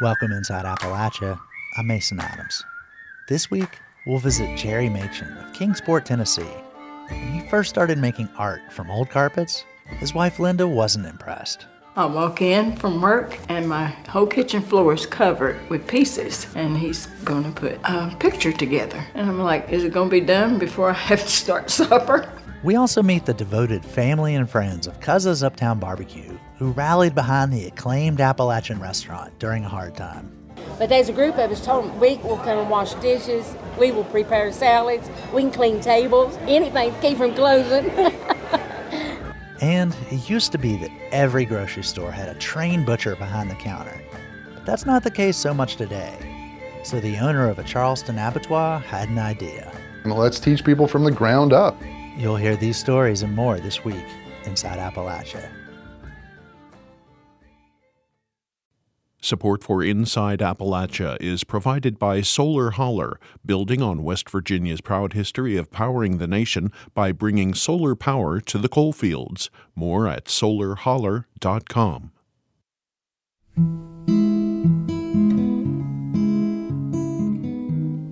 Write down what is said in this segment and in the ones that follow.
Welcome inside Appalachia. I'm Mason Adams. This week, we'll visit Jerry Machen of Kingsport, Tennessee. When he first started making art from old carpets, his wife Linda wasn't impressed. I walk in from work and my whole kitchen floor is covered with pieces, and he's gonna put a picture together. And I'm like, is it gonna be done before I have to start supper? We also meet the devoted family and friends of Cuzza's Uptown Barbeque, who rallied behind the acclaimed Appalachian restaurant during a hard time. But there's a group of us told them we will come and wash dishes, we will prepare salads, we can clean tables, anything to keep from closing. And it used to be that every grocery store had a trained butcher behind the counter. But that's not the case so much today. So the owner of a Charleston abattoir had an idea. Let's teach people from the ground up. You'll hear these stories and more this week inside Appalachia. Support for Inside Appalachia is provided by Solar Holler, building on West Virginia's proud history of powering the nation by bringing solar power to the coalfields. More at solarholler.com.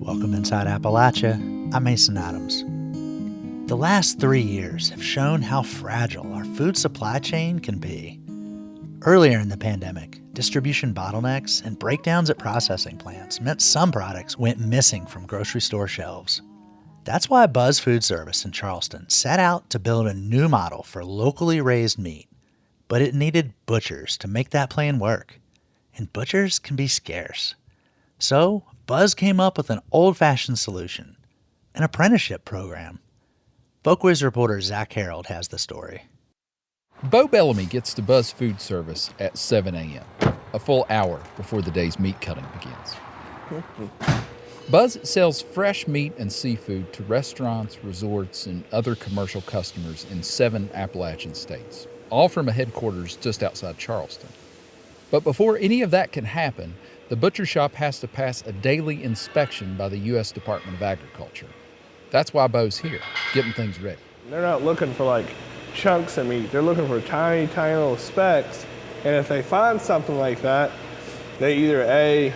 Welcome inside Appalachia. I'm Mason Adams. The last 3 years have shown how fragile our food supply chain can be. Earlier in the pandemic, distribution bottlenecks and breakdowns at processing plants meant some products went missing from grocery store shelves. That's why Buzz Food Service in Charleston set out to build a new model for locally raised meat. But it needed butchers to make that plan work. And butchers can be scarce. So Buzz came up with an old-fashioned solution, an apprenticeship program. Folkwiz reporter Zach Harold has the story. Bo Bellamy gets to Buzz Food Service at 7 a.m., a full hour before the day's meat cutting begins. Buzz sells fresh meat and seafood to restaurants, resorts, and other commercial customers in 7 Appalachian states, all from a headquarters just outside Charleston. But before any of that can happen, the butcher shop has to pass a daily inspection by the U.S. Department of Agriculture. That's why Bo's here, getting things ready. They're not looking for chunks of meat. They're looking for tiny, tiny little specks. And if they find something like that, they either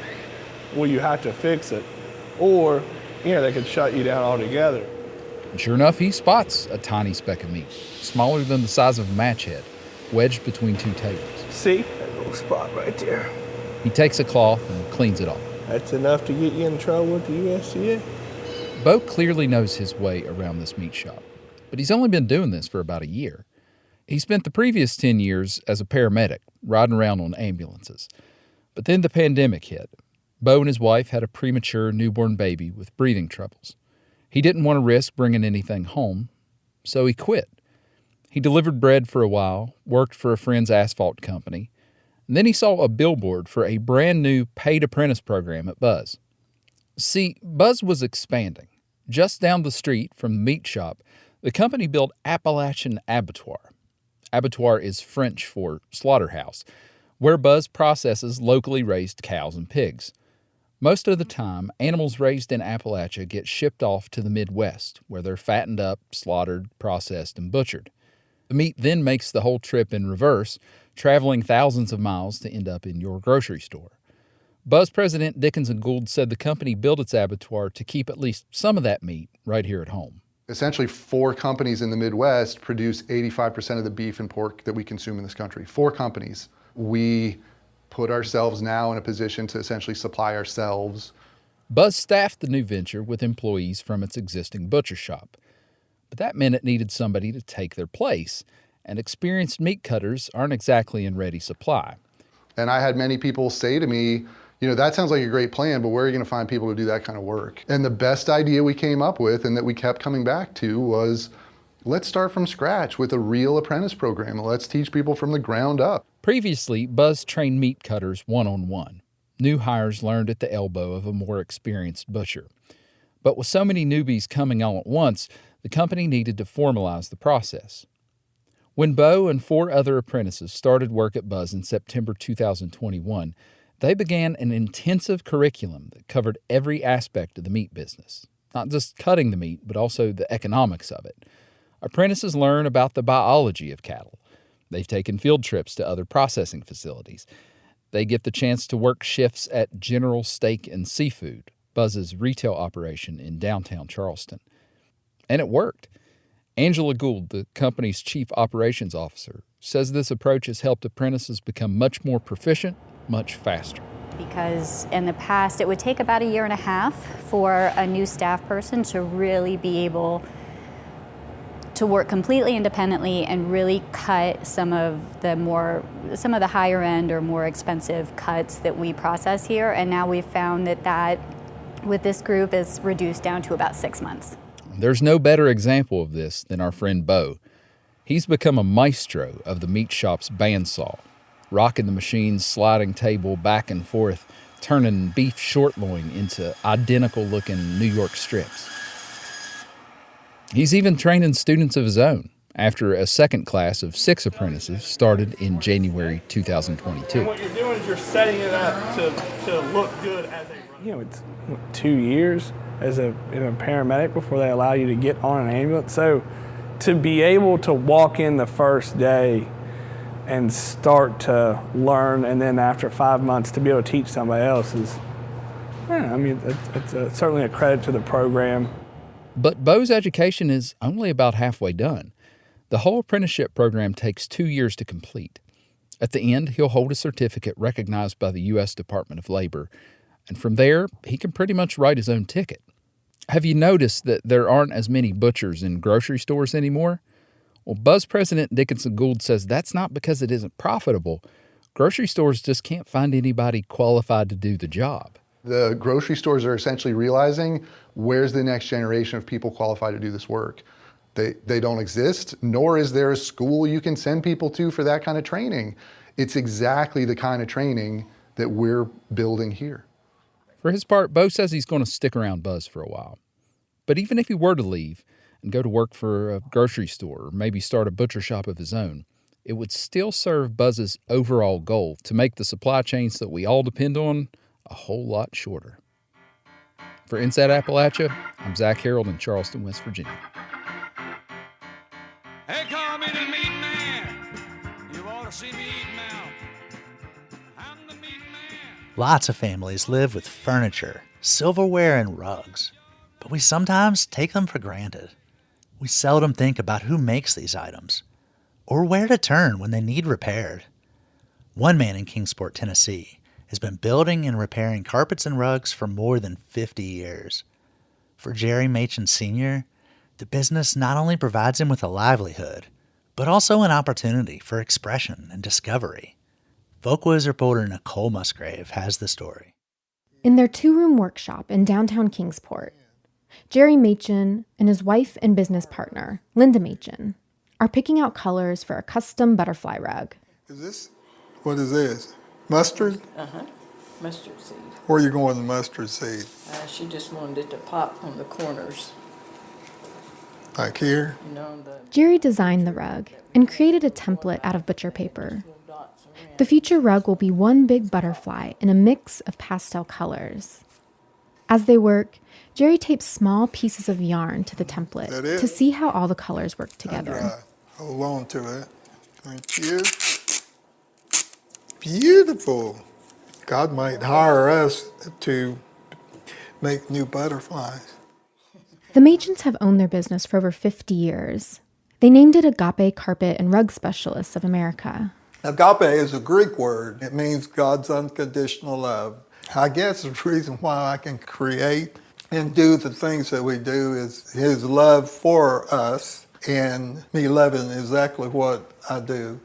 you have to fix it, or, they could shut you down altogether. And sure enough, he spots a tiny speck of meat, smaller than the size of a match head, wedged between 2 tables. See? That little spot right there. He takes a cloth and cleans it off. That's enough to get you in trouble with the USDA. Bo clearly knows his way around this meat shop, but he's only been doing this for about a year. He spent the previous 10 years as a paramedic, riding around on ambulances. But then the pandemic hit. Bo and his wife had a premature newborn baby with breathing troubles. He didn't want to risk bringing anything home, so he quit. He delivered bread for a while, worked for a friend's asphalt company, and then he saw a billboard for a brand new paid apprentice program at Buzz. See, Buzz was expanding. Just down the street from the meat shop, the company built Appalachian Abattoir. Abattoir is French for slaughterhouse, where Buzz processes locally raised cows and pigs. Most of the time, animals raised in Appalachia get shipped off to the Midwest, where they're fattened up, slaughtered, processed, and butchered. The meat then makes the whole trip in reverse, traveling thousands of miles to end up in your grocery store. Buzz president Dickens and Gould said the company built its abattoir to keep at least some of that meat right here at home. Essentially, 4 companies in the Midwest produce 85% of the beef and pork that we consume in this country. 4 companies. We put ourselves now in a position to essentially supply ourselves. Buzz staffed the new venture with employees from its existing butcher shop. But that meant it needed somebody to take their place, and experienced meat cutters aren't exactly in ready supply. And I had many people say to me, that sounds like a great plan, but where are you going to find people to do that kind of work? And the best idea we came up with and that we kept coming back to was, let's start from scratch with a real apprentice program. Let's teach people from the ground up. Previously, Buzz trained meat cutters one-on-one. New hires learned at the elbow of a more experienced butcher. But with so many newbies coming all at once, the company needed to formalize the process. When Bo and 4 other apprentices started work at Buzz in September 2021, they began an intensive curriculum that covered every aspect of the meat business, not just cutting the meat, but also the economics of it. Apprentices learn about the biology of cattle. They've taken field trips to other processing facilities. They get the chance to work shifts at General Steak and Seafood, Buzz's retail operation in downtown Charleston. And it worked. Angela Gould, the company's chief operations officer, says this approach has helped apprentices become much more proficient, much faster. Because in the past, it would take about 1.5 years for a new staff person to really be able to work completely independently and really cut some of the higher end or more expensive cuts that we process here. And now we've found that with this group is reduced down to about 6 months. There's no better example of this than our friend Bo. He's become a maestro of the meat shop's bandsaw, rocking the machine's sliding table back and forth, turning beef short loin into identical-looking New York strips. He's even training students of his own after a second class of 6 apprentices started in January 2022. And what you're doing is you're setting it up to look good as a runner. It's 2 years as a paramedic before they allow you to get on an ambulance. So to be able to walk in the first day and start to learn, and then after 5 months to be able to teach somebody else it's certainly a credit to the program. But Bo's education is only about halfway done. The whole apprenticeship program takes 2 years to complete. At the end, he'll hold a certificate recognized by the U.S. Department of Labor, and from there, he can pretty much write his own ticket. Have you noticed that there aren't as many butchers in grocery stores anymore? Well, Buzz President Dickinson Gould says that's not because it isn't profitable. Grocery stores just can't find anybody qualified to do the job. The grocery stores are essentially realizing, where's the next generation of people qualified to do this work? They don't exist, nor is there a school you can send people to for that kind of training. It's exactly the kind of training that we're building here. For his part, Bo says he's going to stick around Buzz for a while. But even if he were to leave and go to work for a grocery store or maybe start a butcher shop of his own, it would still serve Buzz's overall goal to make the supply chains that we all depend on a whole lot shorter. For Inside Appalachia, I'm Zach Harold in Charleston, West Virginia. They call me the meat man. You ought to see me eat now. I'm the meat man. Lots of families live with furniture, silverware, and rugs, but we sometimes take them for granted. We seldom think about who makes these items or where to turn when they need repaired. One man in Kingsport, Tennessee, has been building and repairing carpets and rugs for more than 50 years. For Jerry Machen Sr., the business not only provides him with a livelihood, but also an opportunity for expression and discovery. Folkways reporter Nicole Musgrave has the story. In their 2-room workshop in downtown Kingsport, Jerry Machen and his wife and business partner, Linda Machen, are picking out colors for a custom butterfly rug. What is this? Mustard? Mustard seed. Where are you going with the mustard seed? She just wanted it to pop on the corners. Like here? Jerry designed the rug and created a template out of butcher paper. The future rug will be one big butterfly in a mix of pastel colors. As they work, Jerry tapes small pieces of yarn to the template to see how all the colors work together. Hold on to it. Thank you. Beautiful. God might hire us to make new butterflies. The Machens have owned their business for over 50 years. They named it Agape Carpet and Rug Specialists of America. Agape is a Greek word. It means God's unconditional love. I guess the reason why I can create and do the things that we do is His love for us and me loving exactly what I do.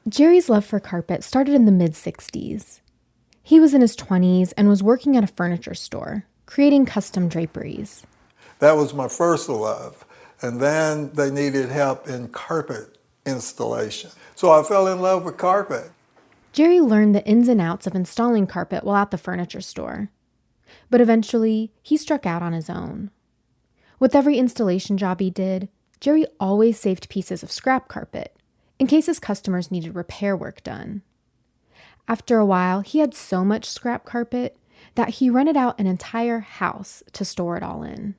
Jerry's love for carpet started in the mid-60s. He was in his 20s and was working at a furniture store, creating custom draperies. That was my first love. And then they needed help in carpet installation. So I fell in love with carpet. Jerry learned the ins and outs of installing carpet while at the furniture store. But eventually, he struck out on his own. With every installation job he did, Jerry always saved pieces of scrap carpet in case his customers needed repair work done. After a while, he had so much scrap carpet that he rented out an entire house to store it all in.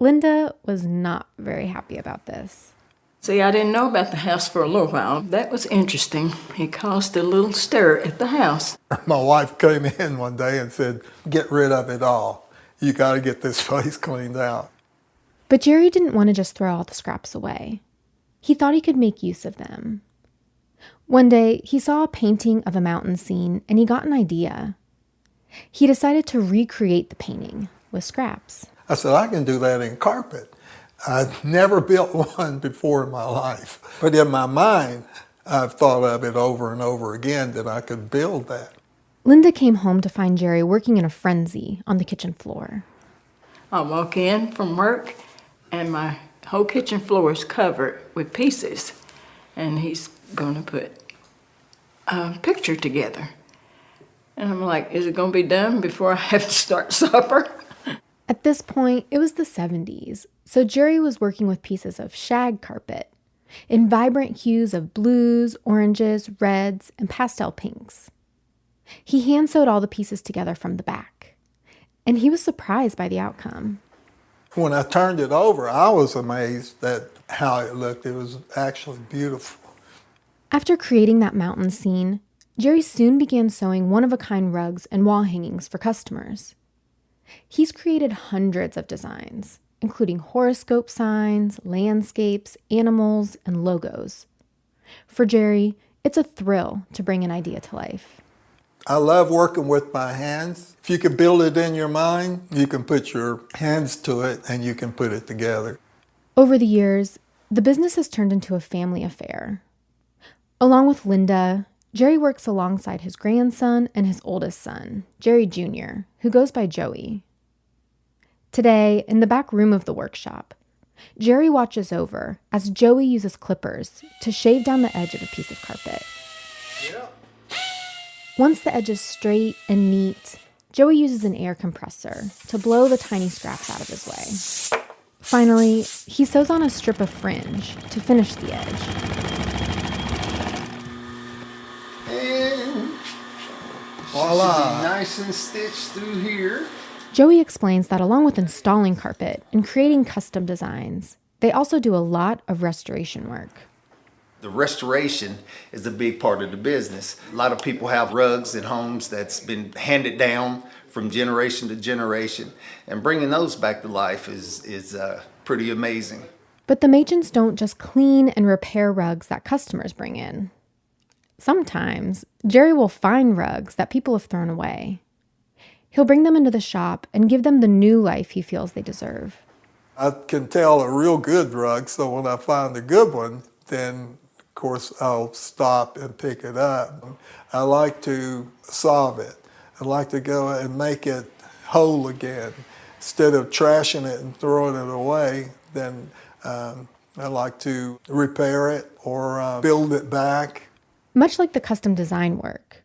Linda was not very happy about this. See, I didn't know about the house for a little while. That was interesting. It caused a little stir at the house. My wife came in one day and said, "Get rid of it all. You got to get this place cleaned out." But Jerry didn't want to just throw all the scraps away. He thought he could make use of them. One day, he saw a painting of a mountain scene and he got an idea. He decided to recreate the painting with scraps. I said, "I can do that in carpet." I'd never built one before in my life. But in my mind, I've thought of it over and over again that I could build that. Linda came home to find Jerry working in a frenzy on the kitchen floor. I walk in from work and my whole kitchen floor is covered with pieces. And he's going to put a picture together. And I'm like, is it going to be done before I have to start supper? At this point, it was the 70s, so Jerry was working with pieces of shag carpet in vibrant hues of blues, oranges, reds, and pastel pinks. He hand-sewed all the pieces together from the back, and he was surprised by the outcome. When I turned it over, I was amazed at how it looked. It was actually beautiful. After creating that mountain scene, Jerry soon began sewing one-of-a-kind rugs and wall hangings for customers. He's created hundreds of designs, including horoscope signs, landscapes, animals, and logos. For Jerry, it's a thrill to bring an idea to life. I love working with my hands. If you can build it in your mind, you can put your hands to it and you can put it together. Over the years, the business has turned into a family affair. Along with Linda, Jerry works alongside his grandson and his oldest son, Jerry Jr., who goes by Joey. Today, in the back room of the workshop, Jerry watches over as Joey uses clippers to shave down the edge of a piece of carpet. Once the edge is straight and neat, Joey uses an air compressor to blow the tiny scraps out of his way. Finally, he sews on a strip of fringe to finish the edge. And voila! Nice and stitched through here. Joey explains that along with installing carpet and creating custom designs, they also do a lot of restoration work. The restoration is a big part of the business. A lot of people have rugs in homes that's been handed down from generation to generation, and bringing those back to life is pretty amazing. But the Machens don't just clean and repair rugs that customers bring in. Sometimes, Jerry will find rugs that people have thrown away. He'll bring them into the shop and give them the new life he feels they deserve. I can tell a real good rug, so when I find a good one, then of course I'll stop and pick it up. I like to solve it. I like to go and make it whole again. Instead of trashing it and throwing it away, then I like to repair it or build it back. Much like the custom design work,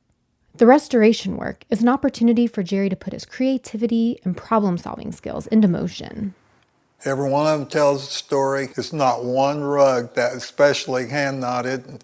the restoration work is an opportunity for Jerry to put his creativity and problem-solving skills into motion. Every one of them tells a story. It's not one rug that is specially hand-knotted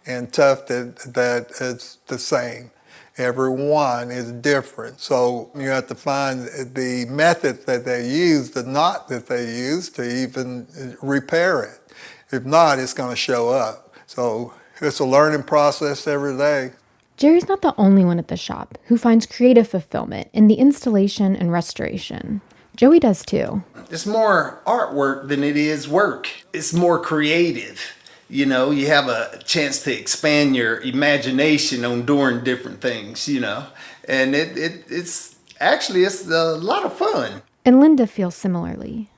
and tufted that is the same. Every one is different. So you have to find the method that they use, the knot that they use to even repair it. If not, it's going to show up. So it's a learning process every day. Jerry's not the only one at the shop who finds creative fulfillment in the installation and restoration. Joey does too. It's more artwork than it is work. It's more creative. You know, you have a chance to expand your imagination on doing different things, you know. And it's a lot of fun. And Linda feels similarly.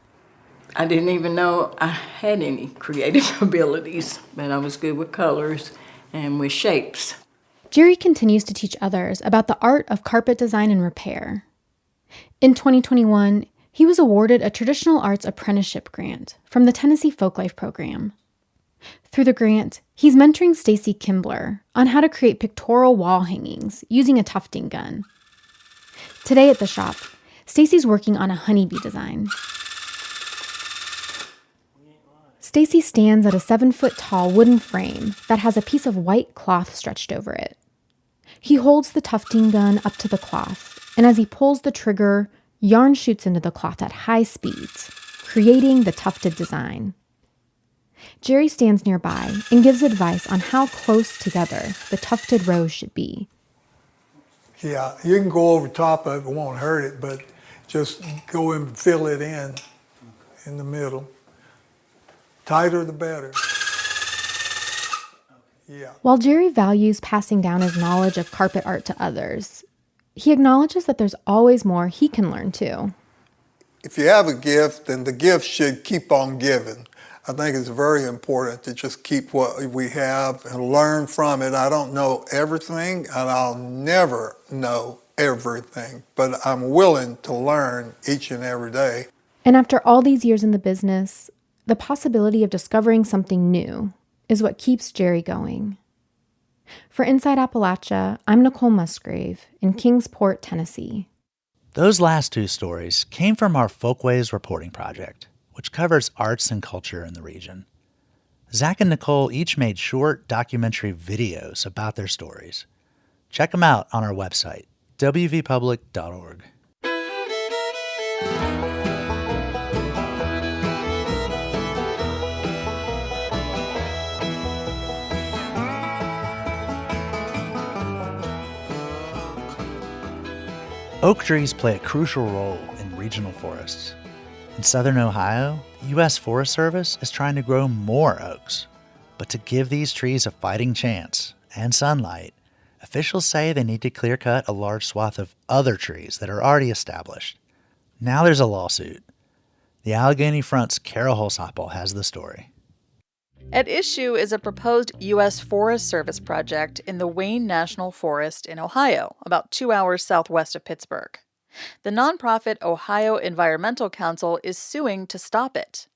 I didn't even know I had any creative abilities, but I was good with colors and with shapes. Jerry continues to teach others about the art of carpet design and repair. In 2021, he was awarded a Traditional Arts Apprenticeship grant from the Tennessee Folklife Program. Through the grant, he's mentoring Stacy Kimbler on how to create pictorial wall hangings using a tufting gun. Today at the shop, Stacy's working on a honeybee design. Stacy stands at a 7-foot-tall wooden frame that has a piece of white cloth stretched over it. He holds the tufting gun up to the cloth, and as he pulls the trigger, yarn shoots into the cloth at high speeds, creating the tufted design. Jerry stands nearby and gives advice on how close together the tufted rows should be. Yeah, you can go over top of it, it won't hurt it, but just go and fill it in the middle. Tighter the better. Yeah. While Jerry values passing down his knowledge of carpet art to others, he acknowledges that there's always more he can learn too. If you have a gift, then the gift should keep on giving. I think it's very important to just keep what we have and learn from it. I don't know everything, and I'll never know everything, but I'm willing to learn each and every day. And after all these years in the business, the possibility of discovering something new is what keeps Jerry going. For Inside Appalachia, I'm Nicole Musgrave in Kingsport, Tennessee. Those last two stories came from our Folkways reporting project, which covers arts and culture in the region. Zach and Nicole each made short documentary videos about their stories. Check them out on our website, wvpublic.org. Oak trees play a crucial role in regional forests. In southern Ohio, the U.S. Forest Service is trying to grow more oaks. But to give these trees a fighting chance and sunlight, officials say they need to clear-cut a large swath of other trees that are already established. Now there's a lawsuit. The Allegheny Front's Carol Holsapple has the story. At issue is a proposed U.S. Forest Service project in the Wayne National Forest in Ohio, about 2 hours southwest of Pittsburgh. The nonprofit Ohio Environmental Council is suing to stop it.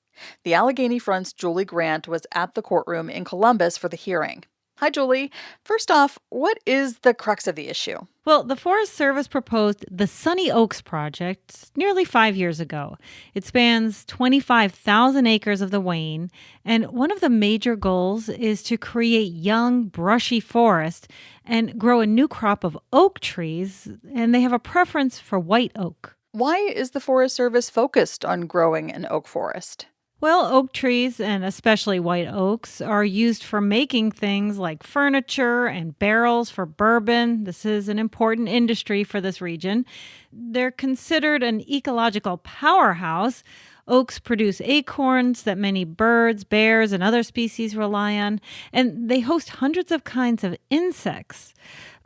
The Allegheny Front's Julie Grant was at the courtroom in Columbus for the hearing. Hi, Julie. First off, what is the crux of the issue? Well, the Forest Service proposed the Sunny Oaks Project nearly 5 years ago. It spans 25,000 acres of the Wayne, and one of the major goals is to create young, brushy forest and grow a new crop of oak trees, and they have a preference for white oak. Why is the Forest Service focused on growing an oak forest? Well, oak trees, and especially white oaks, are used for making things like furniture and barrels for bourbon. This is an important industry for this region. They're considered an ecological powerhouse. Oaks produce acorns that many birds, bears, and other species rely on, and they host hundreds of kinds of insects.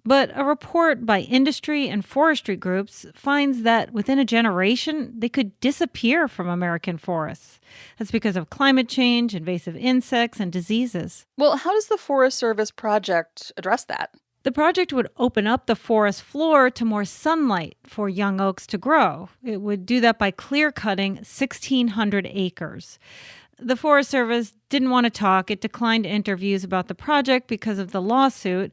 But a report by industry and forestry groups finds that within a generation, they could disappear from American forests. That's because of climate change, invasive insects, and diseases. Well, how does the Forest Service project address that? The project would open up the forest floor to more sunlight for young oaks to grow. It would do that by clear-cutting 1,600 acres. The Forest Service didn't want to talk. It declined interviews about the project because of the lawsuit.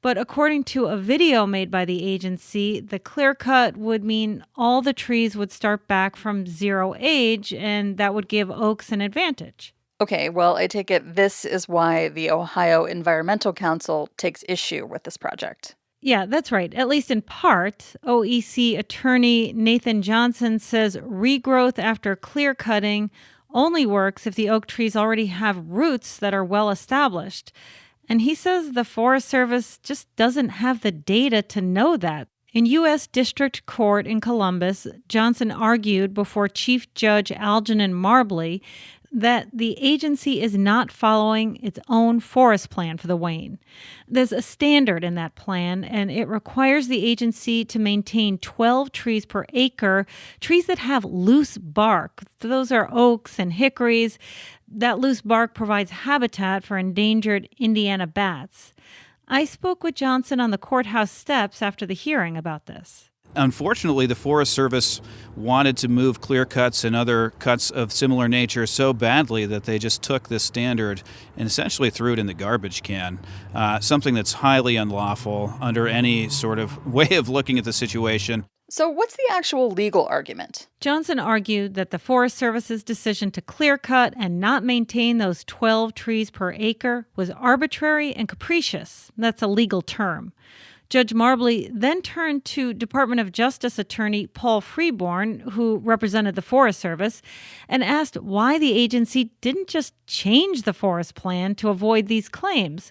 But according to a video made by the agency, the clear cut would mean all the trees would start back from zero age, and that would give oaks an advantage. Okay, well, I take it this is why the Ohio Environmental Council takes issue with this project. Yeah, that's right. At least in part, OEC attorney Nathan Johnson says regrowth after clear cutting only works if the oak trees already have roots that are well established. And he says the Forest Service just doesn't have the data to know that. In U.S. District Court in Columbus, Johnson argued before Chief Judge Algernon Marbley that the agency is not following its own forest plan for the Wayne. There's a standard in that plan, and it requires the agency to maintain 12 trees per acre, trees that have loose bark. Those are oaks and hickories. That loose bark provides habitat for endangered Indiana bats. I spoke with Johnson on the courthouse steps after the hearing about this. Unfortunately, the Forest Service wanted to move clear cuts and other cuts of similar nature so badly that they just took this standard and essentially threw it in the garbage can, something that's highly unlawful under any sort of way of looking at the situation. So what's the actual legal argument? Johnson argued that the Forest Service's decision to clear cut and not maintain those 12 trees per acre was arbitrary and capricious. That's a legal term. Judge Marbley then turned to Department of Justice attorney Paul Freeborn, who represented the Forest Service, and asked why the agency didn't just change the forest plan to avoid these claims.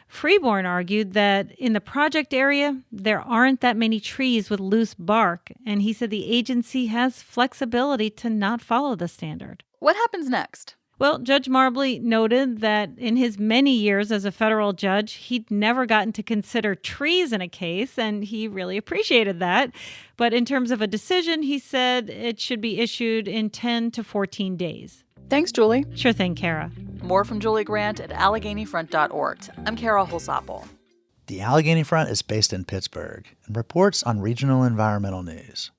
Freeborn argued that in the project area, there aren't that many trees with loose bark, and he said the agency has flexibility to not follow the standard. What happens next? Well, Judge Marbley noted that in his many years as a federal judge, he'd never gotten to consider trees in a case, and he really appreciated that. But in terms of a decision, he said it should be issued in 10 to 14 days. Thanks, Julie. Sure thing, Kara. More from Julie Grant at AlleghenyFront.org. I'm Kara Holsapple. The Allegheny Front is based in Pittsburgh and reports on regional environmental news.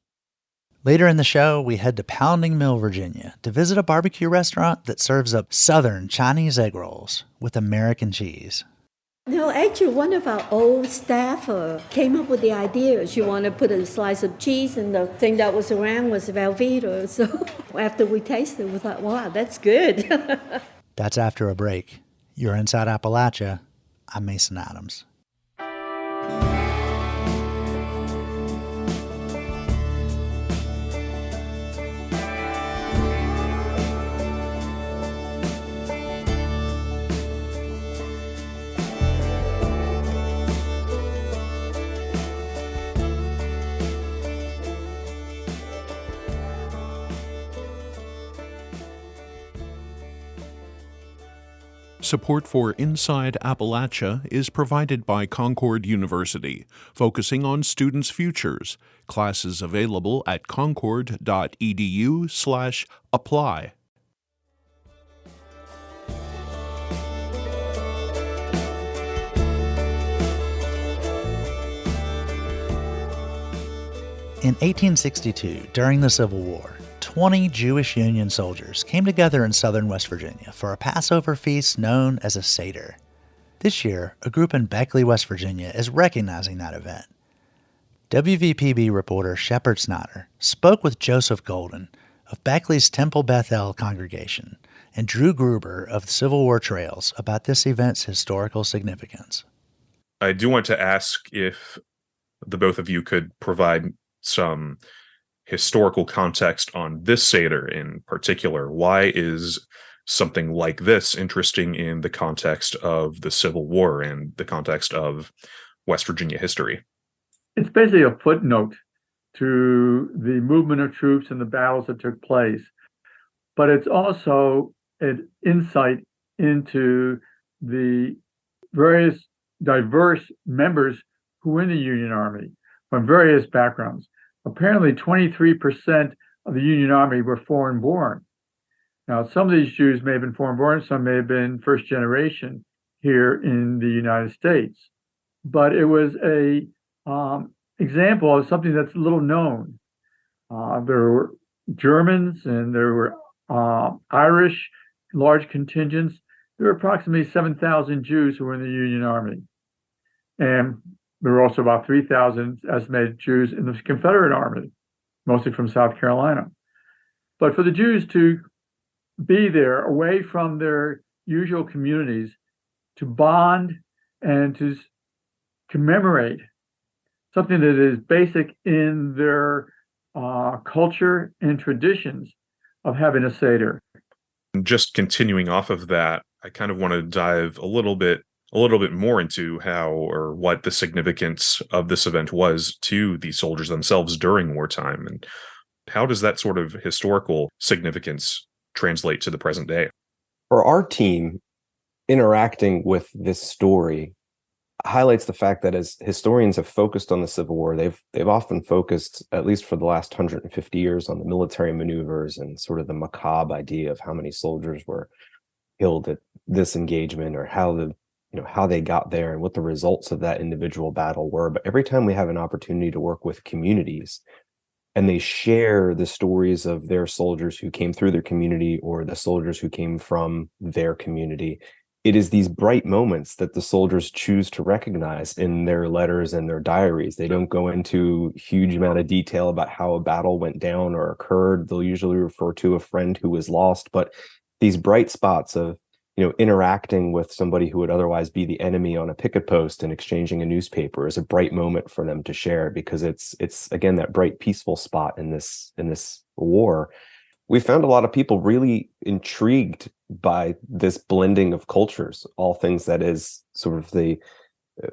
Later in the show, we head to Pounding Mill, Virginia, to visit a barbecue restaurant that serves up Southern Chinese egg rolls with American cheese. No, actually, one of our old staff came up with the idea. She wanted to put a slice of cheese, and the thing that was around was Velveeta. So after we tasted it, we thought, wow, that's good. That's after a break. You're Inside Appalachia. I'm Mason Adams. Support for Inside Appalachia is provided by Concord University, focusing on students' futures. Classes available at concord.edu/apply. In 1862, during the Civil War, 20 Jewish Union soldiers came together in southern West Virginia for a Passover feast known as a Seder. This year, a group in Beckley, West Virginia is recognizing that event. WVPB reporter Shepard Snyder spoke with Joseph Golden of Beckley's Temple Bethel congregation and Drew Gruber of the Civil War Trails about this event's historical significance. I do want to ask if the both of you could provide some historical context on this Seder in particular. Why is something like this interesting in the context of the Civil War and the context of West Virginia history? It's basically a footnote to the movement of troops and the battles that took place. But it's also an insight into the various diverse members who were in the Union Army from various backgrounds. Apparently, 23% of the Union Army were foreign-born. Now, some of these Jews may have been foreign-born, some may have been first generation here in the United States. But it was a example of something that's little known. There were Germans and there were Irish, large contingents. There were approximately 7,000 Jews who were in the Union Army. And there were also about 3,000 estimated Jews in the Confederate Army, mostly from South Carolina. But for the Jews to be there away from their usual communities, to bond and to commemorate something that is basic in their culture and traditions of having a Seder. Just continuing off of that, I kind of want to dive a little bit more into how or what the significance of this event was to the soldiers themselves during wartime, and how does that sort of historical significance translate to the present day? For our team, interacting with this story highlights the fact that as historians have focused on the Civil War, they've often focused, at least for the last 150 years, on the military maneuvers and sort of the macabre idea of how many soldiers were killed at this engagement, or how they got there and what the results of that individual battle were. But every time we have an opportunity to work with communities and they share the stories of their soldiers who came through their community or the soldiers who came from their community, it is these bright moments that the soldiers choose to recognize in their letters and their diaries. They don't go into huge amount of detail about how a battle went down or occurred. They'll usually refer to a friend who was lost, but these bright spots of interacting with somebody who would otherwise be the enemy on a picket post and exchanging a newspaper is a bright moment for them to share, because it's again that bright, peaceful spot in this war. We found a lot of people really intrigued by this blending of cultures, all things that is sort of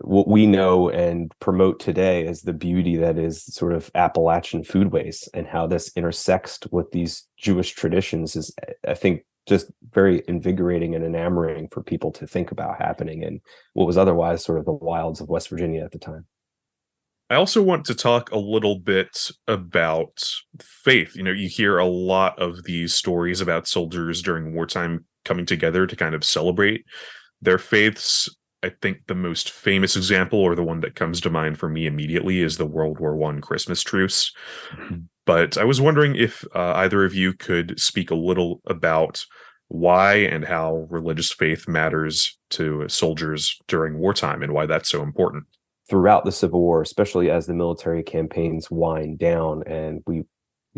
what we know and promote today as the beauty that is sort of Appalachian foodways, and how this intersects with these Jewish traditions is, I think, just very invigorating and enamoring for people to think about happening in what was otherwise sort of the wilds of West Virginia at the time. I also want to talk a little bit about faith. You hear a lot of these stories about soldiers during wartime coming together to kind of celebrate their faiths. I think the most famous example, or the one that comes to mind for me immediately, is the World War I Christmas truce. But I was wondering if either of you could speak a little about why and how religious faith matters to soldiers during wartime, and why that's so important. Throughout the Civil War, especially as the military campaigns wind down and you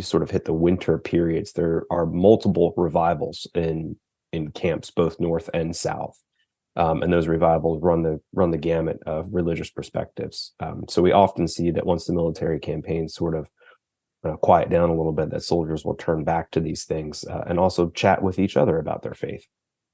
sort of hit the winter periods, there are multiple revivals in camps, both north and south. And those revivals run the gamut of religious perspectives. So we often see that once the military campaigns sort of quiet down a little bit, that soldiers will turn back to these things and also chat with each other about their faith.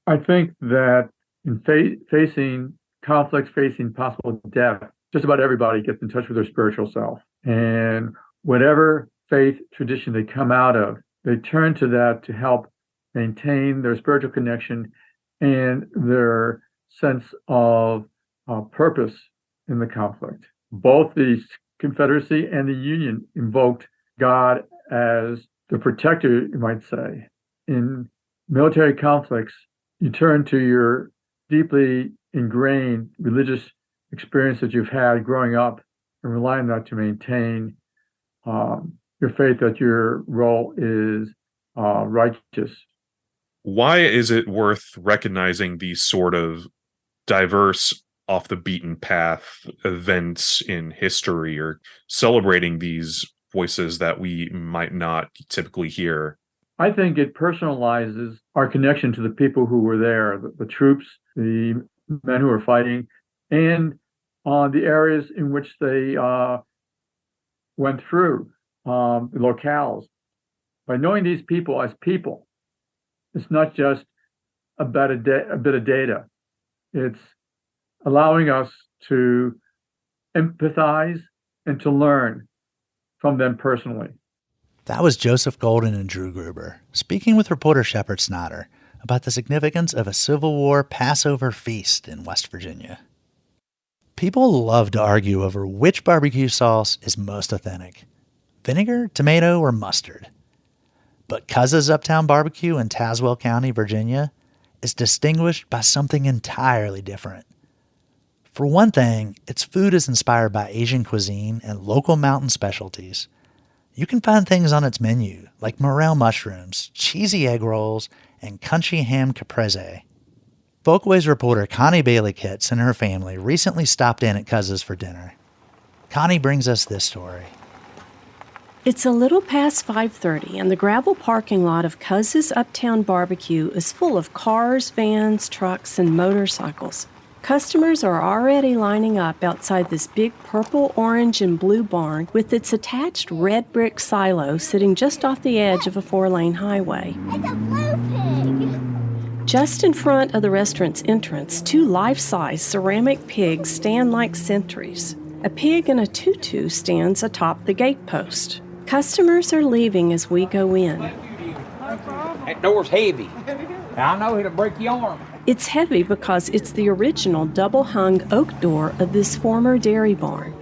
I think that in facing conflicts, facing possible death, just about everybody gets in touch with their spiritual self. And whatever faith tradition they come out of, they turn to that to help maintain their spiritual connection and their sense of purpose in the conflict. Both the Confederacy and the Union invoked God as the protector, you might say. In military conflicts, you turn to your deeply ingrained religious experience that you've had growing up and rely on that to maintain your faith that your role is righteous. Why is it worth recognizing these sort of diverse, off the beaten path events in history, or celebrating these voices that we might not typically hear? I think it personalizes our connection to the people who were there, the troops, the men who were fighting, and the areas in which they went through, the locales. By knowing these people as people, it's not just about a bit of data. It's allowing us to empathize and to learn from them personally. That was Joseph Golden and Drew Gruber speaking with reporter Shepard Snyder about the significance of a Civil War Passover feast in West Virginia. People love to argue over which barbecue sauce is most authentic, vinegar, tomato, or mustard. But Cuz's Uptown Barbecue in Tazewell County, Virginia, is distinguished by something entirely different. For one thing, its food is inspired by Asian cuisine and local mountain specialties. You can find things on its menu like morel mushrooms, cheesy egg rolls, and country ham caprese. Folkways reporter Connie Bailey-Kitts and her family recently stopped in at Cuz's for dinner. Connie brings us this story. It's a little past 5:30, and the gravel parking lot of Cuz's Uptown Barbecue is full of cars, vans, trucks, and motorcycles. Customers are already lining up outside this big purple, orange, and blue barn with its attached red brick silo sitting just off the edge of a 4-lane highway. It's a blue pig! Just in front of the restaurant's entrance, 2 life-size ceramic pigs stand like sentries. A pig in a tutu stands atop the gate post. Customers are leaving as we go in. That door's heavy. I know it'll break your arm. It's heavy because it's the original double-hung oak door of this former dairy barn.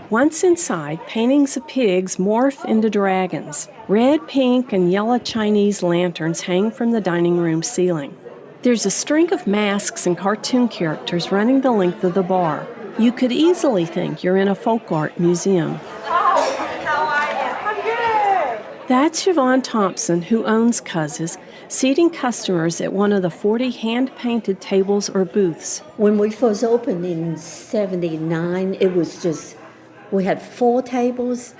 Once inside, paintings of pigs morph into dragons. Red, pink, and yellow Chinese lanterns hang from the dining room ceiling. There's a string of masks and cartoon characters running the length of the bar. You could easily think you're in a folk art museum. That's Siobhan Thompson, who owns Cuz's, seating customers at one of the 40 hand-painted tables or booths. When we first opened in 79, it was just, we had 4 tables,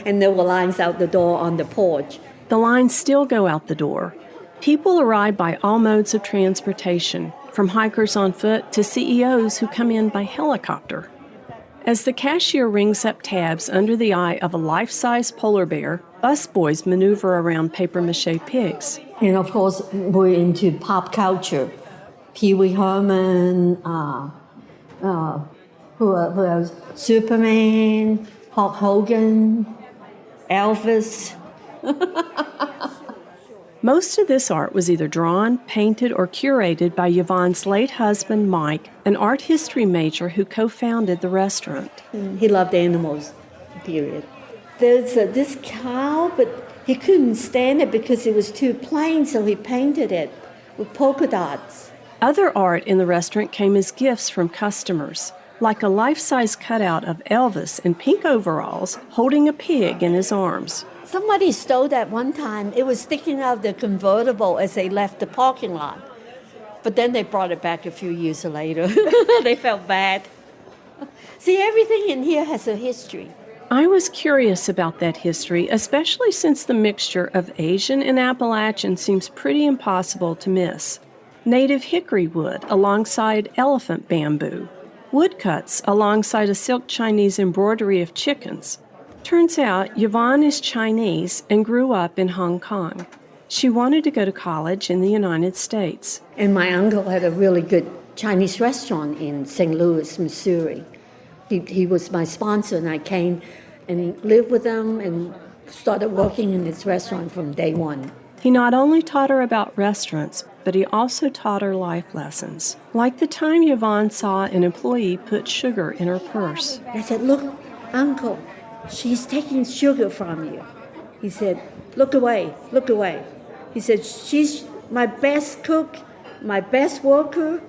and there were lines out the door on the porch. The lines still go out the door. People arrive by all modes of transportation, from hikers on foot to CEOs who come in by helicopter. As the cashier rings up tabs under the eye of a life-size polar bear, busboys maneuver around papier-mâché pigs. And of course, we're into pop culture. Pee Wee Herman, who else? Superman, Hulk Hogan, Elvis. Most of this art was either drawn, painted, or curated by Yvonne's late husband, Mike, an art history major who co-founded the restaurant. He loved animals, period. There's this cow, but he couldn't stand it because it was too plain, so he painted it with polka dots. Other art in the restaurant came as gifts from customers, like a life-size cutout of Elvis in pink overalls holding a pig in his arms. Somebody stole that one time. It was sticking out of the convertible as they left the parking lot. But then they brought it back a few years later. They felt bad. See, everything in here has a history. I was curious about that history, especially since the mixture of Asian and Appalachian seems pretty impossible to miss. Native hickory wood alongside elephant bamboo. Woodcuts alongside a silk Chinese embroidery of chickens. Turns out Yvonne is Chinese and grew up in Hong Kong. She wanted to go to college in the United States. And my uncle had a really good Chinese restaurant in St. Louis, Missouri. He was my sponsor, and I came and lived with him and started working in his restaurant from day one. He not only taught her about restaurants, but he also taught her life lessons. Like the time Yvonne saw an employee put sugar in her purse. I said, "Look, Uncle, she's taking sugar from you." He said, "Look away, look away." He said, "She's my best cook, my best worker.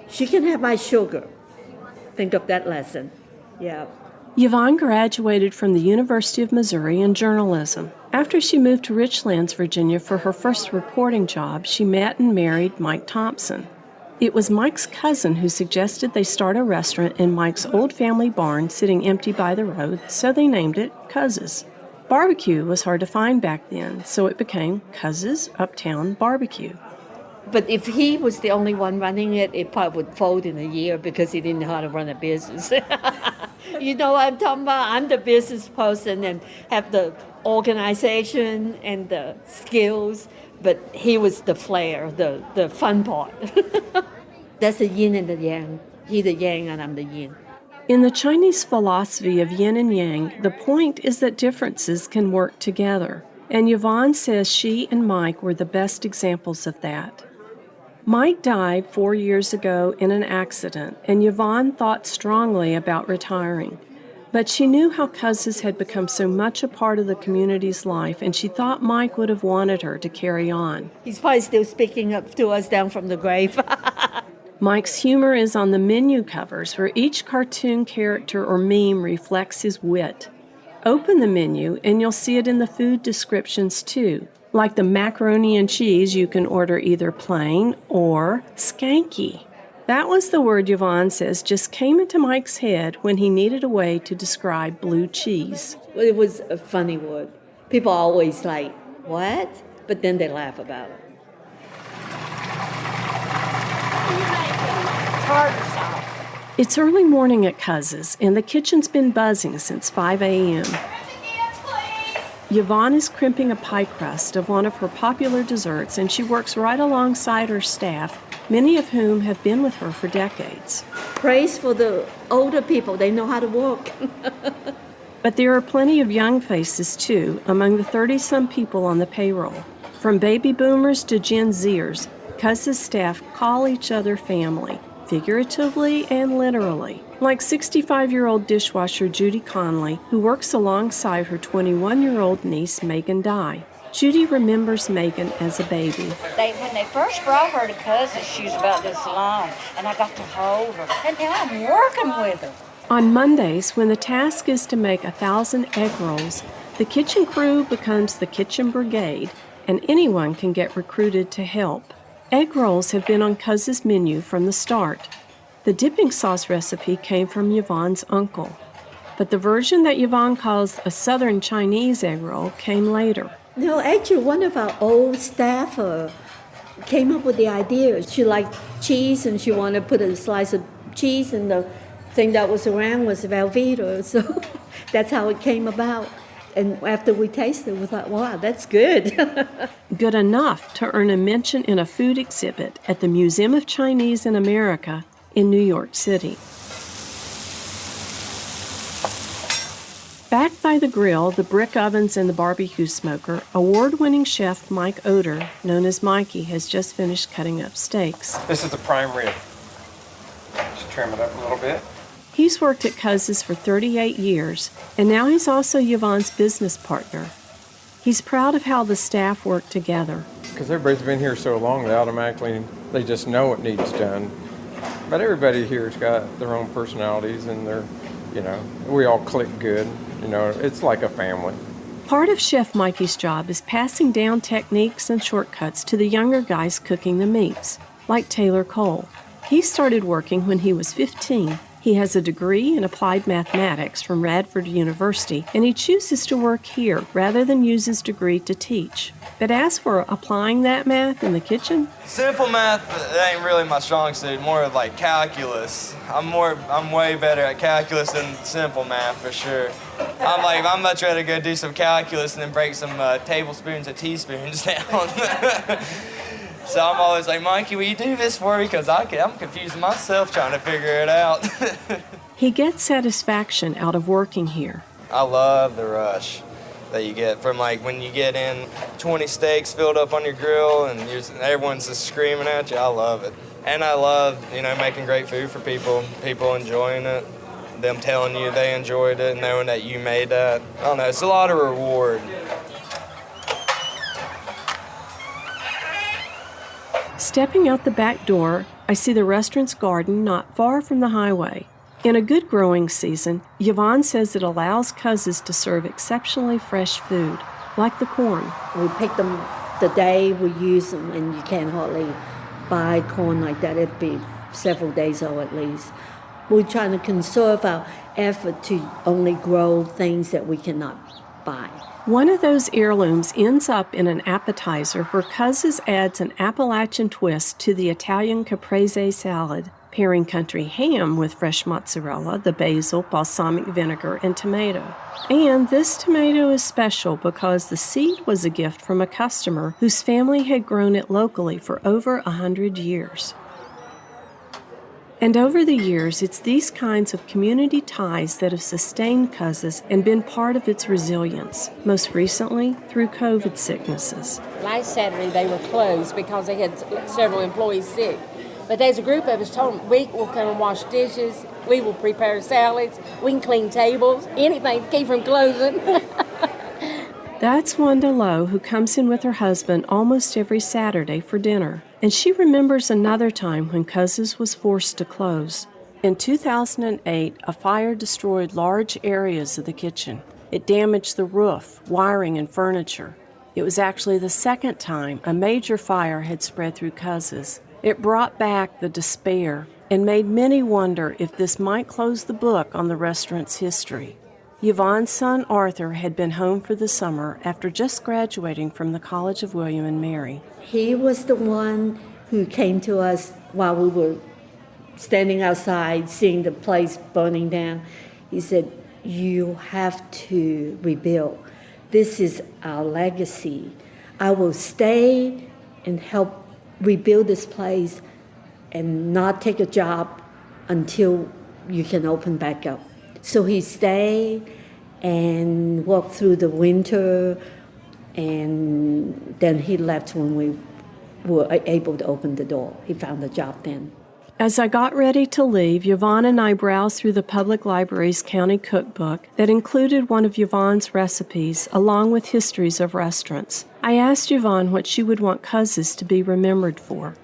She can have my sugar." Think of that lesson. Yeah. Yvonne graduated from the University of Missouri in journalism. After she moved to Richlands, Virginia for her first reporting job, she met and married Mike Thompson. It was Mike's cousin who suggested they start a restaurant in Mike's old family barn sitting empty by the road, so they named it Cuz's. Barbecue was hard to find back then, so it became Cuz's Uptown Barbecue. But if he was the only one running it, it probably would fold in a year because he didn't know how to run a business. You know what I'm talking about? I'm the business person and have the organization and the skills, but he was the flair, the fun part. That's the yin and the yang. He the yang and I'm the yin. In the Chinese philosophy of yin and yang, the point is that differences can work together. And Yvonne says she and Mike were the best examples of that. Mike died 4 years ago in an accident, and Yvonne thought strongly about retiring. But she knew how Cuz's had become so much a part of the community's life, and she thought Mike would have wanted her to carry on. He's probably still speaking up to us down from the grave. Mike's humor is on the menu covers, where each cartoon character or meme reflects his wit. Open the menu, and you'll see it in the food descriptions too. Like the macaroni and cheese, you can order either plain or skanky. That was the word Yvonne says just came into Mike's head when he needed a way to describe blue cheese. It was a funny word. People are always like, "What?" But then they laugh about it. It's early morning at Cuz's, and the kitchen's been buzzing since 5 a.m. Yvonne is crimping a pie crust of one of her popular desserts, and she works right alongside her staff, many of whom have been with her for decades. Praise for the older people. They know how to work. But there are plenty of young faces, too, among the 30-some people on the payroll. From baby boomers to Gen Zers, Cuz's staff call each other family, figuratively and literally. Like 65-year-old dishwasher Judy Conley, who works alongside her 21-year-old niece, Megan Dye. Judy remembers Megan as a baby. When they first brought her to Cuz's, she was about this long, and I got to hold her. And now I'm working with her. On Mondays, when the task is to make 1,000 egg rolls, the kitchen crew becomes the kitchen brigade, and anyone can get recruited to help. Egg rolls have been on Cuz's menu from the start. The dipping sauce recipe came from Yvonne's uncle, but the version that Yvonne calls a Southern Chinese egg roll came later. No, actually, one of our old staff came up with the idea. She liked cheese and she wanted to put a slice of cheese, and the thing that was around was Velveeta. So that's how it came about. And after we tasted it, we thought, wow, that's good. Good enough to earn a mention in a food exhibit at the Museum of Chinese in America in New York City. Back by the grill, the brick ovens, and the barbecue smoker, award-winning chef Mike Oder, known as Mikey, has just finished cutting up steaks. This is a prime rib. Just trim it up a little bit. He's worked at Cuz's for 38 years, and now he's also Yvonne's business partner. He's proud of how the staff work together. Because everybody's been here so long, they just know what needs done. But everybody here's got their own personalities, and we all click good. It's like a family. Part of Chef Mikey's job is passing down techniques and shortcuts to the younger guys cooking the meats, like Taylor Cole. He started working when he was 15. He has a degree in applied mathematics from Radford University, and he chooses to work here rather than use his degree to teach. But as for applying that math in the kitchen, simple math ain't really my strong suit, more of like calculus. I'm way better at calculus than simple math for sure. I'm much rather go do some calculus and then break some tablespoons of teaspoons down. So I'm always like, Mikey, will you do this for me? Because I'm confusing myself trying to figure it out. he gets satisfaction out of working here. I love the rush that you get from when you get in 20 steaks filled up on your grill and everyone's just screaming at you. I love it. And I love, making great food for people enjoying it, them telling you they enjoyed it, knowing that you made that. I don't know, it's a lot of reward. Stepping out the back door, I see the restaurant's garden not far from the highway. In a good growing season, Yvonne says it allows Cuz's to serve exceptionally fresh food, like the corn. We pick them the day we use them, and you can't hardly buy corn like that. It'd be several days old at least. We're trying to conserve our effort to only grow things that we cannot buy. One of those heirlooms ends up in an appetizer where Cuz's adds an Appalachian twist to the Italian caprese salad, pairing country ham with fresh mozzarella, the basil, balsamic vinegar, and tomato. And this tomato is special because the seed was a gift from a customer whose family had grown it locally for over 100 years. And over the years, it's these kinds of community ties that have sustained Cuz's and been part of its resilience, most recently through COVID sicknesses. Last Saturday, they were closed because they had several employees sick. But there's a group of us told them, we will come and wash dishes, we will prepare salads, we can clean tables, anything to keep from closing. That's Wanda Lowe, who comes in with her husband almost every Saturday for dinner. And she remembers another time when Cuz's was forced to close. In 2008, a fire destroyed large areas of the kitchen. It damaged the roof, wiring, and furniture. It was actually the second time a major fire had spread through Cuz's. It brought back the despair and made many wonder if this might close the book on the restaurant's history. Yvonne's son Arthur had been home for the summer after just graduating from the College of William and Mary. He was the one who came to us while we were standing outside seeing the place burning down. He said, you have to rebuild. This is our legacy. I will stay and help rebuild this place and not take a job until you can open back up. So he stayed and walked through the winter, and then he left when we were able to open the door. He found a job then. As I got ready to leave, Yvonne and I browsed through the public library's county cookbook that included one of Yvonne's recipes along with histories of restaurants. I asked Yvonne what she would want Cuz's to be remembered for.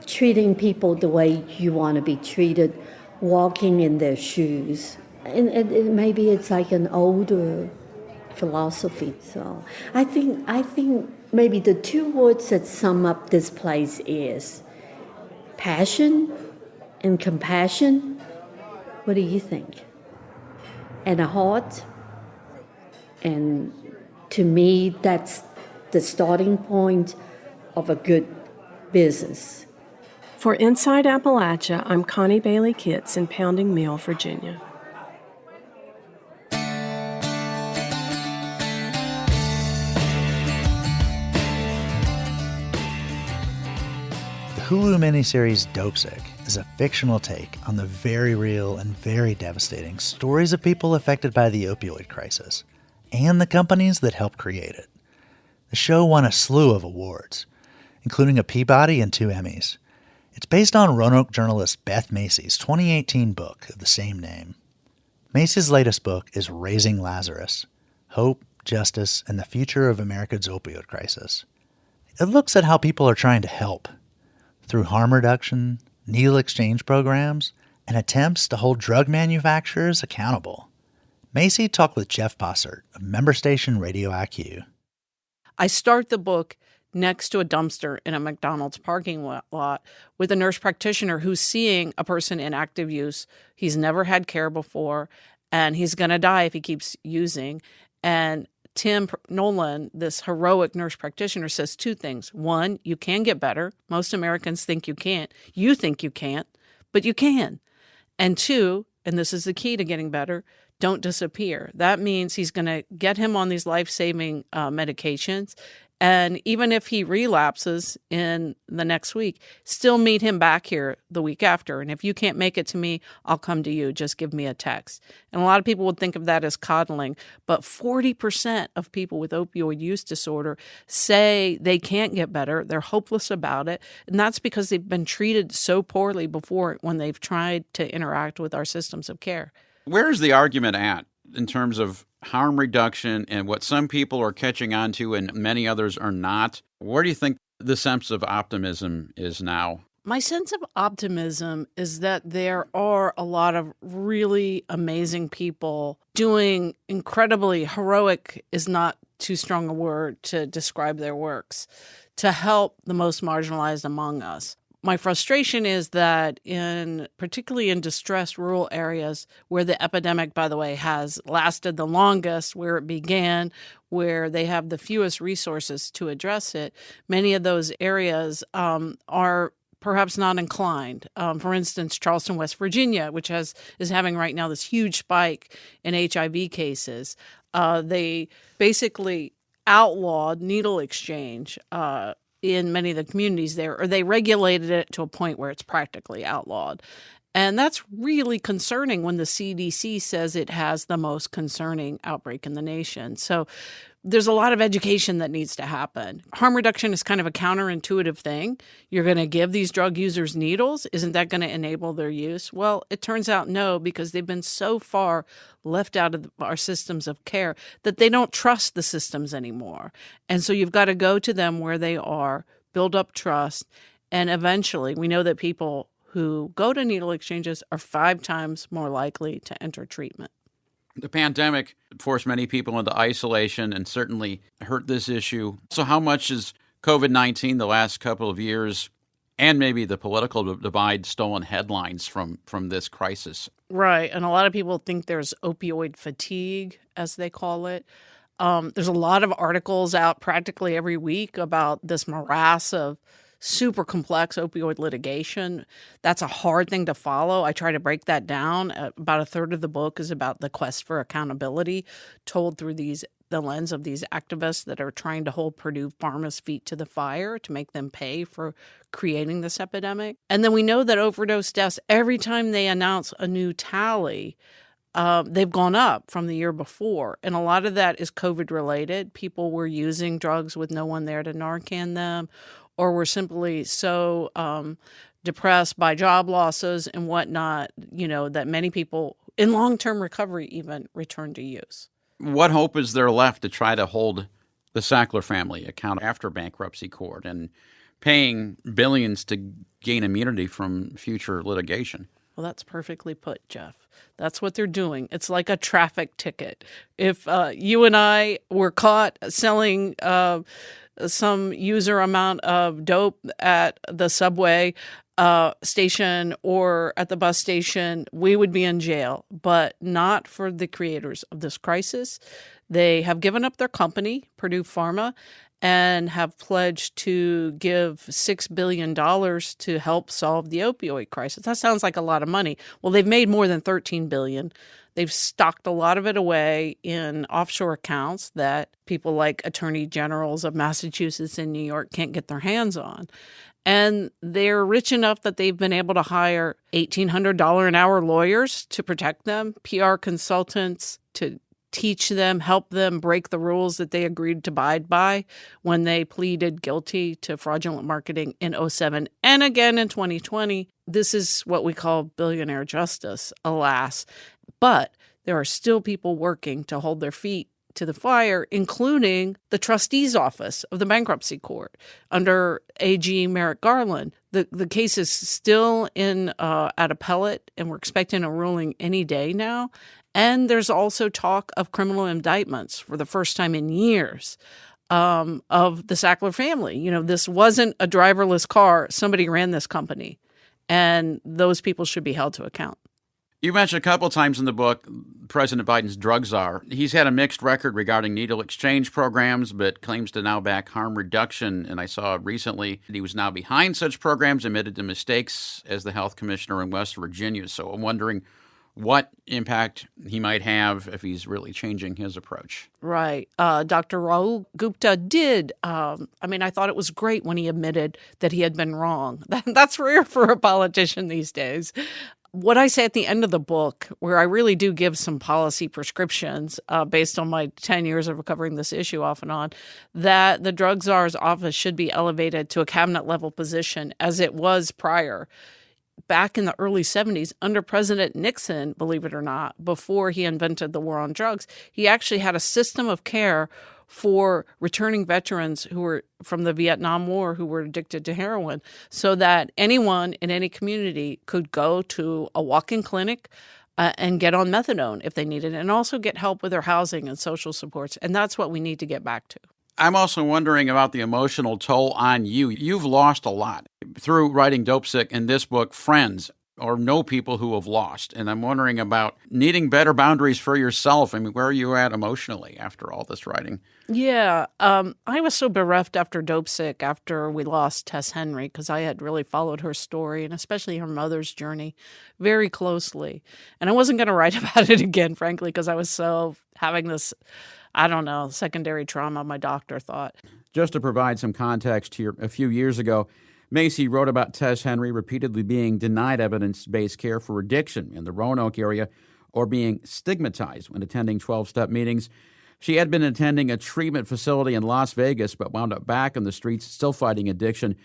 Treating people the way you want to be treated, walking in their shoes. And maybe it's like an older philosophy. So I think maybe the two words that sum up this place is passion and compassion. What do you think? And a heart. And to me, that's the starting point of a good business. For Inside Appalachia, I'm Connie Bailey Kitts in Pounding Mill, Virginia. The Hulu miniseries Dopesick is a fictional take on the very real and very devastating stories of people affected by the opioid crisis and the companies that helped create it. The show won a slew of awards, including a Peabody and 2 Emmys. It's based on Roanoke journalist Beth Macy's 2018 book of the same name. Macy's latest book is Raising Lazarus: Hope, Justice, and the Future of America's Opioid Crisis. It looks at how people are trying to help through harm reduction, needle exchange programs, and attempts to hold drug manufacturers accountable. Macy talked with Jeff Bossert of member station Radio IQ. I start the book next to a dumpster in a McDonald's parking lot with a nurse practitioner who's seeing a person in active use. He's never had care before, and he's going to die if he keeps using. And Tim Nolan, this heroic nurse practitioner, says 2 things. 1, you can get better. Most Americans think you can't. You think you can't, but you can. And 2, and this is the key to getting better, don't disappear. That means he's going to get him on these life-saving medications. And even if he relapses in the next week, still meet him back here the week after. And if you can't make it to me, I'll come to you. Just give me a text. And a lot of people would think of that as coddling, but 40% of people with opioid use disorder say they can't get better. They're hopeless about it. And that's because they've been treated so poorly before when they've tried to interact with our systems of care. Where's the argument at in terms of harm reduction and what some people are catching on to and many others are not? Where do you think the sense of optimism is now? My sense of optimism is that there are a lot of really amazing people doing incredibly heroic is not too strong a word to describe their works to help the most marginalized among us. My frustration is that particularly in distressed rural areas where the epidemic, by the way, has lasted the longest, where it began, where they have the fewest resources to address it, many of those areas are perhaps not inclined. For instance, Charleston, West Virginia, which is having right now this huge spike in HIV cases. They basically outlawed needle exchange in many of the communities there, or they regulated it to a point where it's practically outlawed. And that's really concerning when the CDC says it has the most concerning outbreak in the nation. So there's a lot of education that needs to happen. Harm reduction is kind of a counterintuitive thing. You're going to give these drug users needles. Isn't that going to enable their use? Well, it turns out no, because they've been so far left out of our systems of care that they don't trust the systems anymore. And so you've got to go to them where they are, build up trust, and eventually we know that people who go to needle exchanges are 5 times more likely to enter treatment. The pandemic forced many people into isolation and certainly hurt this issue. So how much has COVID-19 the last couple of years and maybe the political divide stolen headlines from this crisis? Right. And a lot of people think there's opioid fatigue, as they call it. There's a lot of articles out practically every week about this morass of super complex opioid litigation. That's a hard thing to follow. I try to break that down. About a third of the book is about the quest for accountability told through the lens of these activists that are trying to hold Purdue Pharma's feet to the fire to make them pay for creating this epidemic. And then we know that overdose deaths, every time they announce a new tally, they've gone up from the year before. And a lot of that is COVID related. People were using drugs with no one there to Narcan them, or were simply so depressed by job losses and whatnot, that many people in long-term recovery even return to use. What hope is there left to try to hold the Sackler family accountable after bankruptcy court and paying billions to gain immunity from future litigation? Well, that's perfectly put, Jeff. That's what they're doing. It's like a traffic ticket. If you and I were caught selling some user amount of dope at the subway station or at the bus station, we would be in jail, but not for the creators of this crisis. They have given up their company, Purdue Pharma, and have pledged to give $6 billion to help solve the opioid crisis. That sounds like a lot of money. Well, they've made more than $13 billion. They've stocked a lot of it away in offshore accounts that people like attorney generals of Massachusetts and New York can't get their hands on. And they're rich enough that they've been able to hire $1,800 an hour lawyers to protect them, PR consultants to teach them, help them break the rules that they agreed to abide by when they pleaded guilty to fraudulent marketing in 2007 and again in 2020. This is what we call billionaire justice, alas. But there are still people working to hold their feet to the fire, including the trustee's office of the bankruptcy court under AG Merrick Garland. The case is still at appellate, and we're expecting a ruling any day now. And there's also talk of criminal indictments for the first time in years of the Sackler family. You know, this wasn't a driverless car. Somebody ran this company, and those people should be held to account. You mentioned a couple of times in the book President Biden's drug czar. He's had a mixed record regarding needle exchange programs, but claims to now back harm reduction. And I saw recently that he was now behind such programs, admitted to mistakes as the health commissioner in West Virginia. So I'm wondering what impact he might have if he's really changing his approach. Right. Dr. Rahul Gupta did. I thought it was great when he admitted that he had been wrong. That's rare for a politician these days. What I say at the end of the book, where I really do give some policy prescriptions based on my 10 years of covering this issue off and on, that the drug czar's office should be elevated to a cabinet-level position as it was prior. Back in the early 70s, under President Nixon, believe it or not, before he invented the war on drugs, he actually had a system of care for returning veterans who were from the Vietnam War who were addicted to heroin, so that anyone in any community could go to a walk-in clinic and get on methadone if they needed it, and also get help with their housing and social supports. And that's what we need to get back to. I'm also wondering about the emotional toll on you. You've lost a lot through writing Dope Sick and this book, friends or know people who have lost. And I'm wondering about needing better boundaries for yourself. I mean, where are you at emotionally after all this writing? Yeah, I was so bereft after Dope Sick, after we lost Tess Henry, because I had really followed her story and especially her mother's journey very closely. And I wasn't going to write about it again, frankly, because I was so having this, secondary trauma, my doctor thought. Just to provide some context here, a few years ago, Macy wrote about Tess Henry repeatedly being denied evidence-based care for addiction in the Roanoke area or being stigmatized when attending 12-step meetings. She had been attending a treatment facility in Las Vegas but wound up back on the streets still fighting addiction.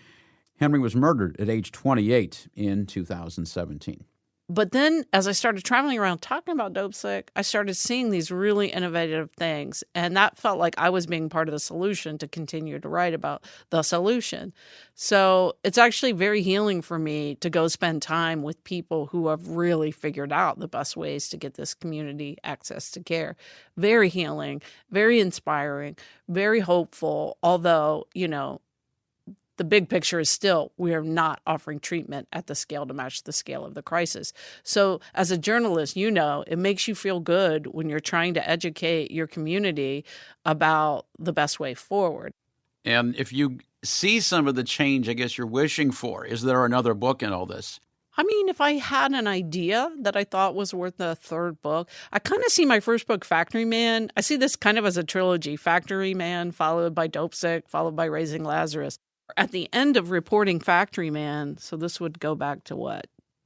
Henry was murdered at age 28 in 2017. But then as I started traveling around talking about Dope Sick, I started seeing these really innovative things. And that felt like I was being part of the solution to continue to write about the solution. So it's actually very healing for me to go spend time with people who have really figured out the best ways to get this community access to care. Very healing, very inspiring, very hopeful, although, the big picture is still we are not offering treatment at the scale to match the scale of the crisis. So as a journalist, it makes you feel good when you're trying to educate your community about the best way forward. And if you see some of the change, I guess, you're wishing for, is there another book in all this? If I had an idea that I thought was worth a third book, I kind of see my first book, Factory Man. I see this kind of as a trilogy, Factory Man, followed by Dope Sick, followed by Raising Lazarus. At the end of reporting Factory Man, so this would go back to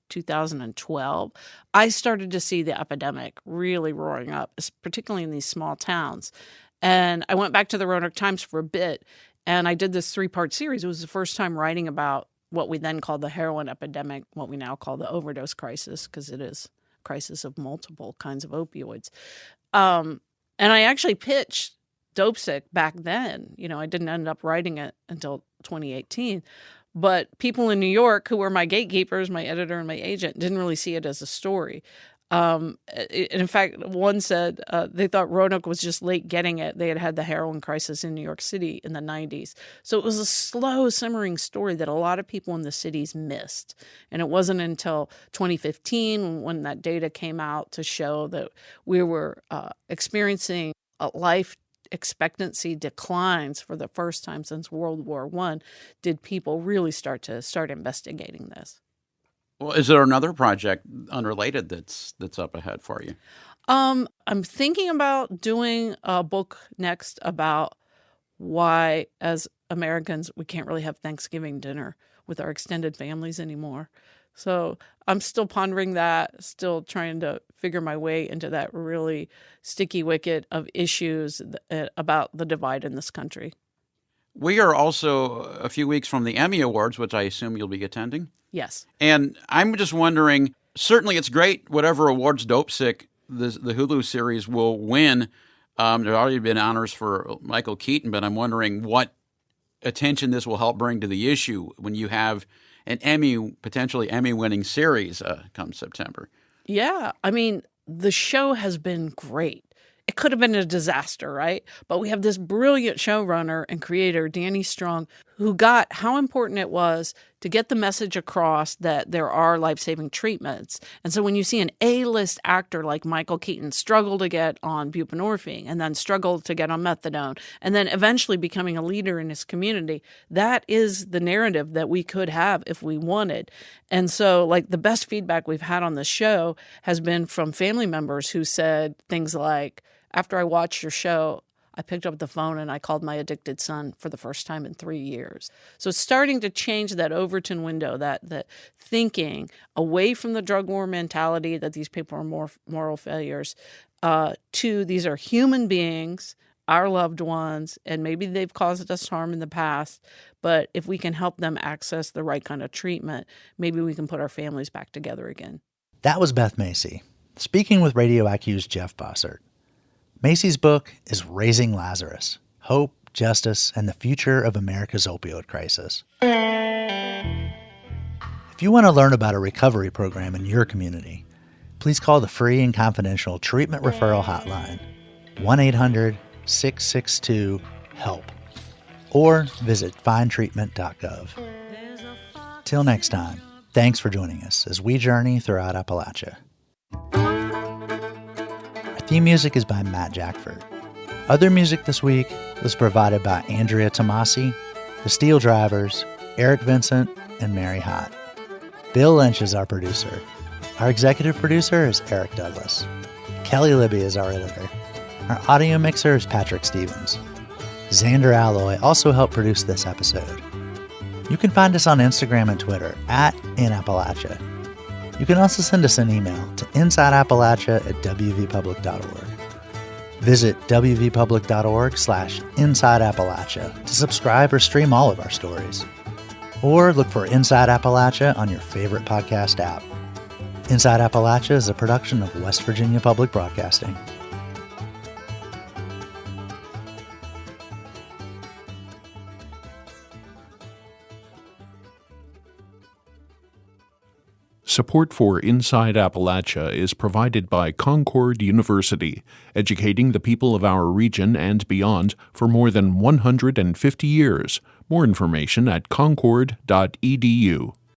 2012, I started to see the epidemic really roaring up, particularly in these small towns. And I went back to the Roanoke Times for a bit, and I did this 3-part series. It was the first time writing about what we then called the heroin epidemic, what we now call the overdose crisis, because it is a crisis of multiple kinds of opioids. And I actually pitched Dope Sick back then. I didn't end up writing it until 2018. But people in New York who were my gatekeepers, my editor and my agent, didn't really see it as a story. In fact, one said they thought Roanoke was just late getting it. They had had the heroin crisis in New York City in the 90s. So it was a slow, simmering story that a lot of people in the cities missed. And it wasn't until 2015 when that data came out to show that we were experiencing a life expectancy declines for the first time since World War I did people really start investigating this. Well, is there another project unrelated that's up ahead for you? I'm thinking about doing a book next about why, as Americans, we can't really have Thanksgiving dinner with our extended families anymore. So I'm still pondering that, still trying to figure my way into that really sticky wicket of issues about the divide in this country. We are also a few weeks from the Emmy Awards, which I assume you'll be attending. Yes. And I'm just wondering, certainly it's great whatever awards Dopesick, the Hulu series, will win. There have already been honors for Michael Keaton, but I'm wondering what attention this will help bring to the issue when you have an potentially Emmy-winning series come September. Yeah. I mean, the show has been great. It could have been a disaster, right? But we have this brilliant showrunner and creator, Danny Strong, who got how important it was to get the message across that there are life-saving treatments. And so when you see an A-list actor like Michael Keaton struggle to get on buprenorphine and then struggle to get on methadone and then eventually becoming a leader in his community, that is the narrative that we could have if we wanted. And so like the best feedback we've had on the show has been from family members who said things like, after I watched your show, I picked up the phone and I called my addicted son for the first time in 3 years. So it's starting to change that Overton window, that thinking away from the drug war mentality that these people are more moral failures to these are human beings, our loved ones, and maybe they've caused us harm in the past. But if we can help them access the right kind of treatment, maybe we can put our families back together again. That was Beth Macy, speaking with Radio IQ's Jeff Bossert. Macy's book is Raising Lazarus: Hope, Justice, and the Future of America's Opioid Crisis. If you want to learn about a recovery program in your community, please call the free and confidential treatment referral hotline, 1-800-662-HELP, or visit findtreatment.gov. Till next time, thanks for joining us as we journey throughout Appalachia. Theme music is by Matt Jackford. Other music this week was provided by Andrea Tomasi, The Steel Drivers, Eric Vincent, and Mary Hott. Bill Lynch is our producer. Our executive producer is Eric Douglas. Kelly Libby is our editor. Our audio mixer is Patrick Stevens. Xander Alloy also helped produce this episode. You can find us on Instagram and Twitter @InAppalachia. You can also send us an email to insideappalachia@wvpublic.org. Visit wvpublic.org/InsideAppalachia to subscribe or stream all of our stories. Or look for Inside Appalachia on your favorite podcast app. Inside Appalachia is a production of West Virginia Public Broadcasting. Support for Inside Appalachia is provided by Concord University, educating the people of our region and beyond for more than 150 years. More information at concord.edu.